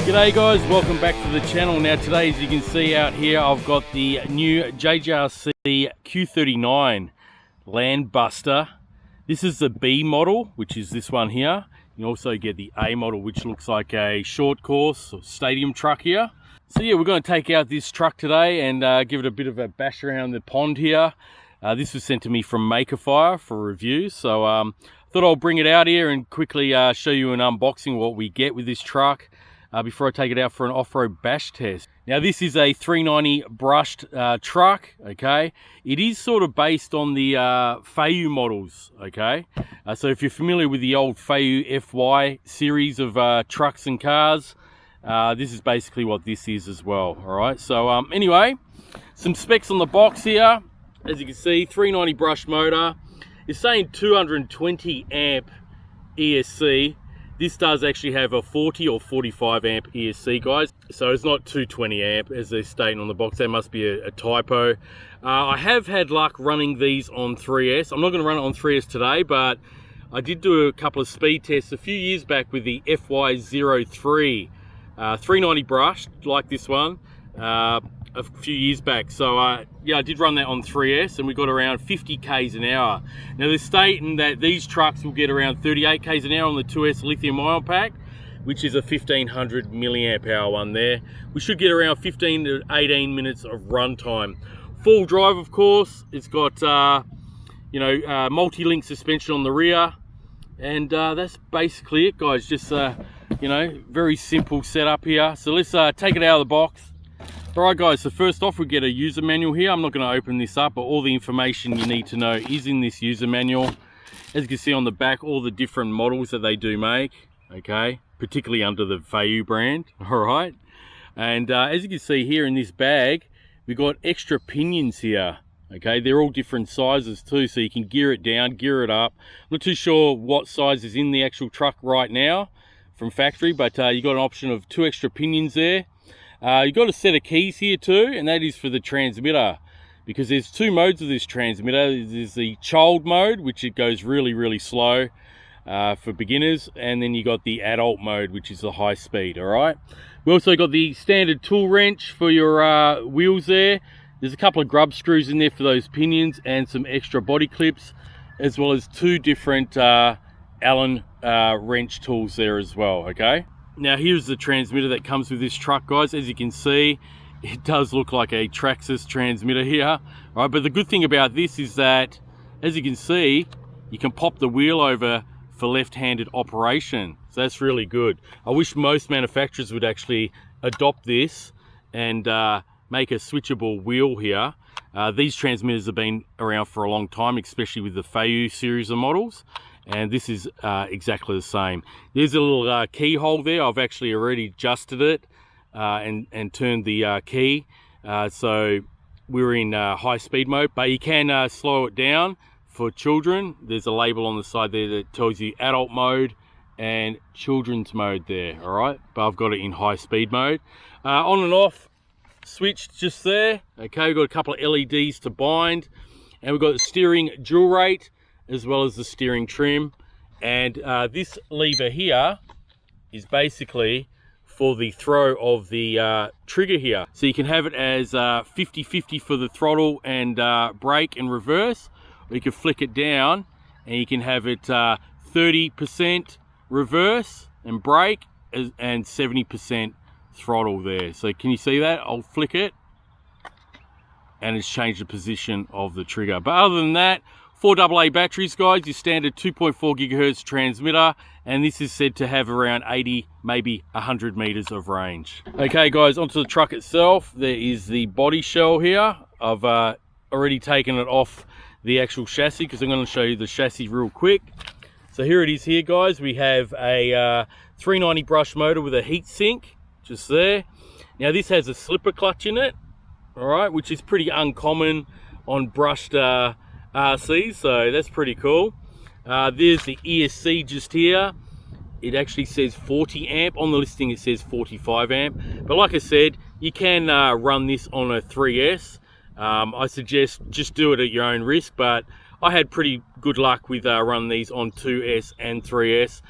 G'day guys, welcome back to the channel. Now today, as you can see out here, I've got the new JJRC Q39 Land Buster. This is the B model, which is this one here. You can also get the A model, which looks like a short course or stadium truck here. So yeah, we're going to take out this truck today and give it a bit of a bash around the pond here. This was sent to me from Makerfire for review, so thought I'll bring it out here and quickly show you an unboxing of what we get with this truck before I take it out for an off-road bash test. Now this is a 390 brushed truck, okay? It is sort of based on the Fayou models, okay? So if you're familiar with the old Fayou FY series of trucks and cars, this is basically what this is as well, all right? So anyway, some specs on the box here. As you can see, 390 brushed motor. It's saying 220 amp ESC. This does actually have a 40 or 45 amp ESC, guys. So it's not 220 amp as they're stating on the box. That must be a typo. I have had luck running these on 3S. I'm not going to run it on 3S today, but I did do a couple of speed tests a few years back with the FY03 390 brushed, like this one, a few years back. So yeah, I did run that on 3S and we got around 50 k's an hour. Now they're stating that these trucks will get around 38 k's an hour on the 2S lithium ion pack, which is a 1500 milliamp hour one there. We should get around 15 to 18 minutes of run time. Full drive, of course. It's got multi-link suspension on the rear, and that's basically it, guys. Just very simple setup here. So let's take it out of the box. Alright guys, so first off we get a user manual here. I'm not going to open this up, but all the information you need to know is in this user manual. As you can see on the back, all the different models that they do make, okay, particularly under the Fayou brand, alright. And as you can see here in this bag, we got extra pinions here, okay. They're all different sizes too, so you can gear it down, gear it up. I'm not too sure what size is in the actual truck right now from factory, but you got an option of 2 extra pinions there. You've got a set of keys here too, and that is for the transmitter, because there's 2 modes of this transmitter. There's the child mode, which it goes really, really slow for beginners, and then you got the adult mode, which is the high speed, all right? We also got the standard tool wrench for your wheels there. There's a couple of grub screws in there for those pinions and some extra body clips, as well as 2 different Allen wrench tools there as well, okay? Now here's the transmitter that comes with this truck, guys. As you can see, it does look like a Traxxas transmitter here, all right? But the good thing about this is that, as you can see, you can pop the wheel over for left-handed operation. So that's really good. I wish most manufacturers would actually adopt this and make a switchable wheel here. These transmitters have been around for a long time, especially with the Fayou series of models. And this is exactly the same. There's a little keyhole there. I've actually already adjusted it and turned the key. So we're in high speed mode, but you can slow it down for children. There's a label on the side there that tells you adult mode and children's mode there, all right? But I've got it in high speed mode. On and off switch just there. Okay, we've got a couple of LEDs to bind, and we've got the steering dual rate, as well as the steering trim. And this lever here is basically for the throw of the trigger here. So you can have it as 50-50 for the throttle and brake and reverse, or you can flick it down and you can have it 30% reverse and brake and 70% throttle there. So can you see that? I'll flick it and it's changed the position of the trigger. But other than that, 4 AA batteries, guys, your standard 2.4 gigahertz transmitter, and this is said to have around 80, maybe 100 meters of range. Okay, guys, onto the truck itself. There is the body shell here. I've already taken it off the actual chassis because I'm going to show you the chassis real quick. So here it is here, guys. We have a 390 brush motor with a heat sink just there. Now this has a slipper clutch in it, all right, which is pretty uncommon on brushed RCs, so that's pretty cool. There's the ESC just here. It actually says 40 amp. On the listing it says 45 amp. But like I said, you can run this on a 3S. I suggest just do it at your own risk, but I had pretty good luck with running these on 2S and 3S.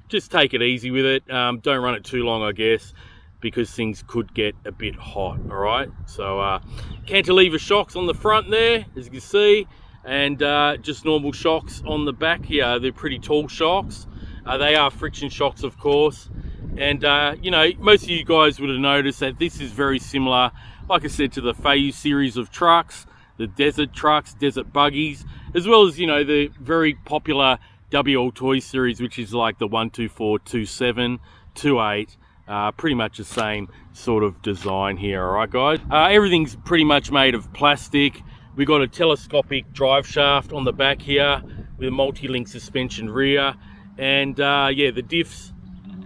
just take it easy with it. Don't run it too long, I guess, because things could get a bit hot. All right, so cantilever shocks on the front there, as you can see, and just normal shocks on the back here. They're pretty tall shocks. They are friction shocks, of course, and you know, most of you guys would have noticed that this is very similar, like I said, to the Fayou series of trucks, the desert trucks, desert buggies, as well as, you know, the very popular WL Toy series, which is like the 124, 27, 28, pretty much the same sort of design here. All right, guys, everything's pretty much made of plastic. We got a telescopic drive shaft on the back here with a multi-link suspension rear, and yeah, the diffs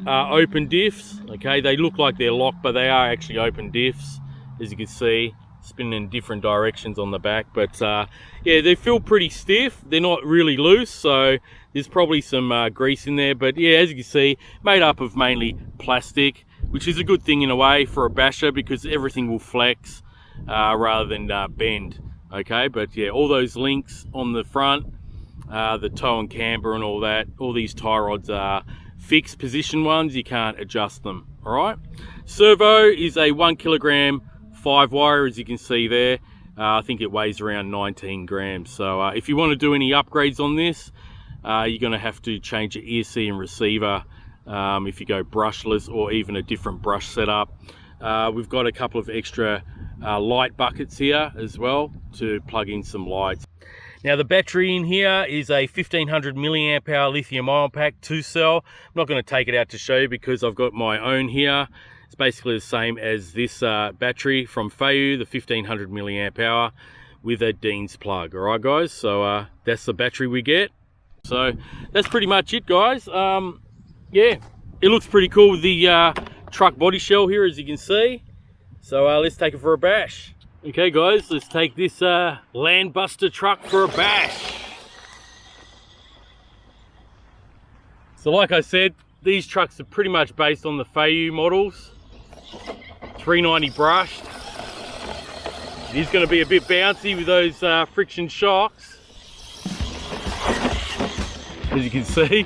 are open diffs. Okay, they look like they're locked, but they are actually open diffs, as you can see, spinning in different directions on the back. But yeah, they feel pretty stiff. They're not really loose, so there's probably some grease in there. But yeah, as you can see, made up of mainly plastic, which is a good thing in a way for a basher, because everything will flex rather than bend. Okay, but yeah, all those links on the front, the toe and camber and all that, all these tie rods are fixed position ones. You can't adjust them. All right, servo is a 1 kilogram 5-wire, as you can see there. I think it weighs around 19 grams. So if you want to do any upgrades on this, you're going to have to change your ESC and receiver if you go brushless, or even a different brush setup. We've got a couple of extra light buckets here as well to plug in some lights. Now, the battery in here is a 1500 milliamp hour lithium ion pack 2-cell. I'm not going to take it out to show you because I've got my own here. It's basically the same as this battery from Fayou, the 1500 milliamp hour with a Dean's plug. All right, guys, so that's the battery we get. So that's pretty much it, guys. Yeah, it looks pretty cool with the truck body shell here, as you can see. So let's take it for a bash. Okay, guys, let's take this Land Buster truck for a bash. So like I said, these trucks are pretty much based on the Fayou models. 390 brushed. It is going to be a bit bouncy with those friction shocks, as you can see.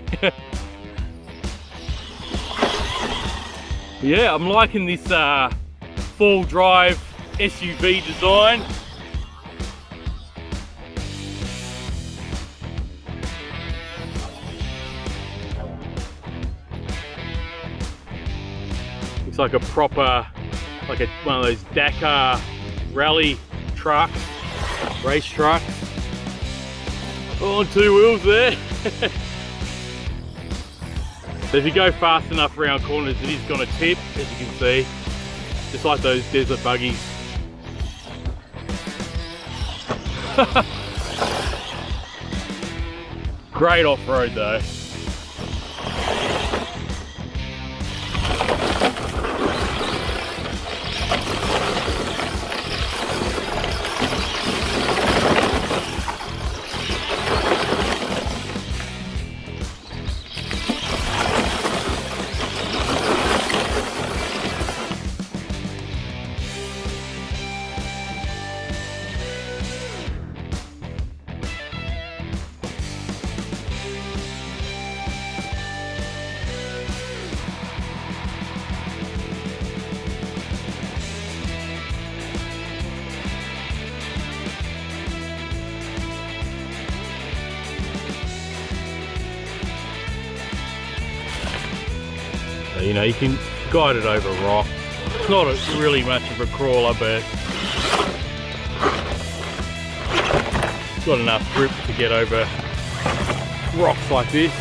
Yeah, I'm liking this full drive SUV design. Looks like a proper, like one of those Dakar rally trucks, race trucks. All on 2 wheels there. So if you go fast enough around corners, it is going to tip, as you can see, just like those desert buggies. Great off-road though. You know, you can guide it over rocks. It's not really much of a crawler, but it's got enough grip to get over rocks like this.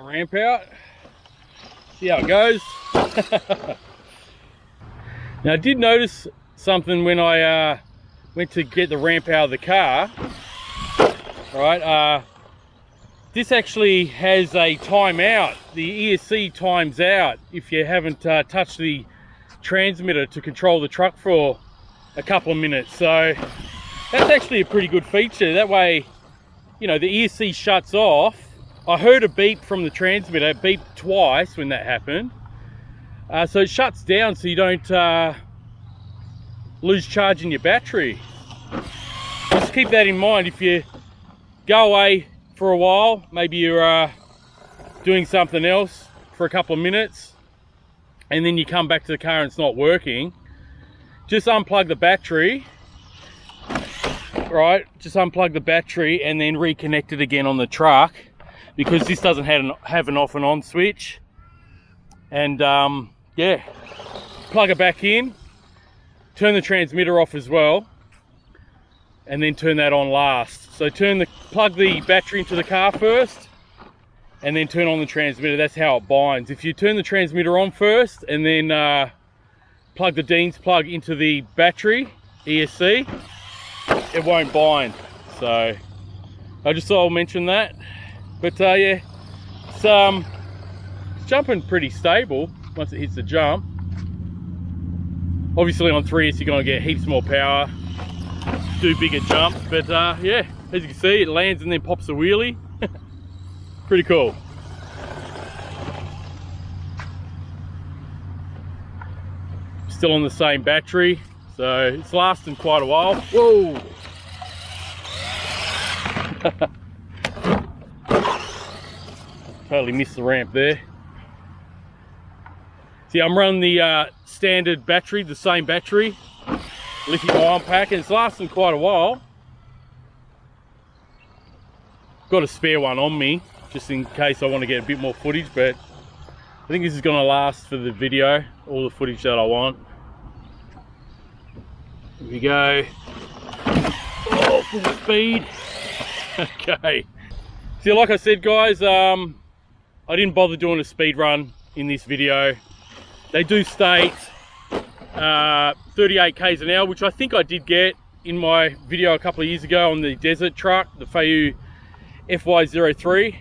Ramp out, see how it goes. Now I did notice something when I went to get the ramp out of the car. right? This actually has a timeout. The ESC times out if you haven't touched the transmitter to control the truck for a couple of minutes. So that's actually a pretty good feature. That way, you know, the ESC shuts off. I heard a beep from the transmitter. It beeped twice when that happened. So it shuts down so you don't lose charge in your battery. Just keep that in mind. If you go away for a while, maybe you're doing something else for a couple of minutes, and then you come back to the car and it's not working, just unplug the battery, right? Just unplug the battery and then reconnect it again on the truck, because this doesn't have an off and on switch. And yeah, plug it back in, turn the transmitter off as well, and then turn that on last. So plug the battery into the car first, and then turn on the transmitter. That's how it binds. If you turn the transmitter on first and then plug the Dean's plug into the battery ESC, it won't bind. So I just thought I'll mention that. But yeah, it's jumping pretty stable once it hits the jump. Obviously on 3S you're going to get heaps more power, do bigger jumps, but yeah, as you can see, it lands and then pops a wheelie. Pretty cool. Still on the same battery, so it's lasting quite a while. Whoa! Totally missed the ramp there. See, I'm running the standard battery, the same battery, lithium-ion pack, and it's lasting quite a while. Got a spare one on me, just in case I want to get a bit more footage, but I think this is going to last for the video, all the footage that I want. Here we go. Oh, full speed. Okay. See, like I said, guys, I didn't bother doing a speed run in this video. They do state 38 k's an hour, which I think I did get in my video a couple of years ago on the desert truck, the Fayou FY03.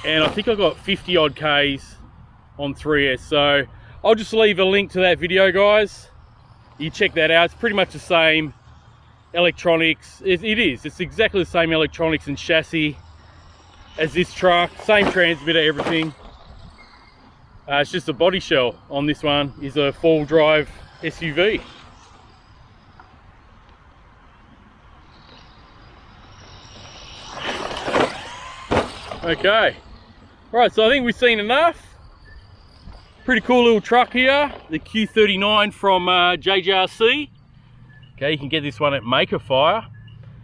And I think I got 50 odd k's on 3S. So I'll just leave a link to that video, guys. You check that out. It's pretty much the same electronics. It's exactly the same electronics and chassis as this truck, same transmitter, everything. It's just the body shell on this one is a four-wheel drive SUV. Okay, right, so I think we've seen enough. Pretty cool little truck here, the Q39 from JJRC. Okay, you can get this one at Maker Fire.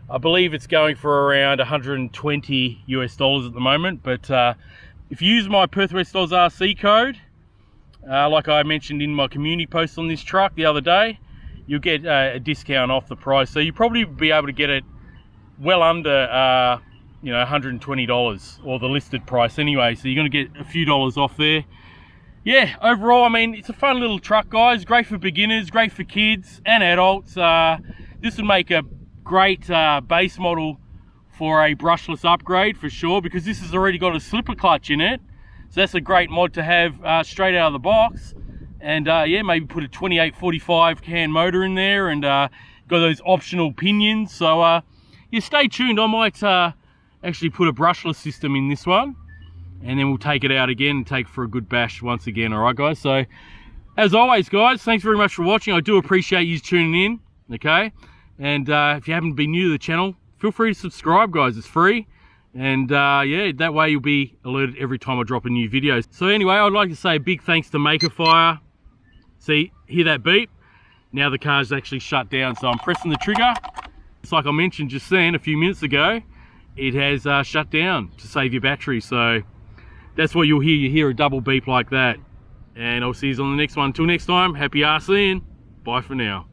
I believe it's going for around 120 US dollars at the moment, but if you use my Perth West Oz RC code, like I mentioned in my community post on this truck the other day, you'll get a discount off the price. So you'll probably be able to get it well under you know, $120, or the listed price anyway. So you're going to get a few dollars off there. Yeah, overall, I mean, it's a fun little truck, guys. Great for beginners, great for kids and adults. This would make a great base model for a brushless upgrade for sure, because this has already got a slipper clutch in it. So that's a great mod to have straight out of the box. And yeah, maybe put a 2845 can motor in there, and got those optional pinions. So yeah, stay tuned. I might actually put a brushless system in this one, and then we'll take it out again and take it for a good bash once again. All right, guys. So as always, guys, thanks very much for watching. I do appreciate you tuning in. Okay, and if you haven't been new to the channel, feel free to subscribe, guys. It's free, and yeah, that way you'll be alerted every time I drop a new video. So anyway, I'd like to say a big thanks to Maker Fire. See, hear that beep? Now the car's actually shut down, so I'm pressing the trigger. It's like I mentioned just then a few minutes ago, it has shut down to save your battery. So that's what you'll hear. You hear a double beep like that. And I'll see you on the next one. Until next time, happy RCing. Bye for now.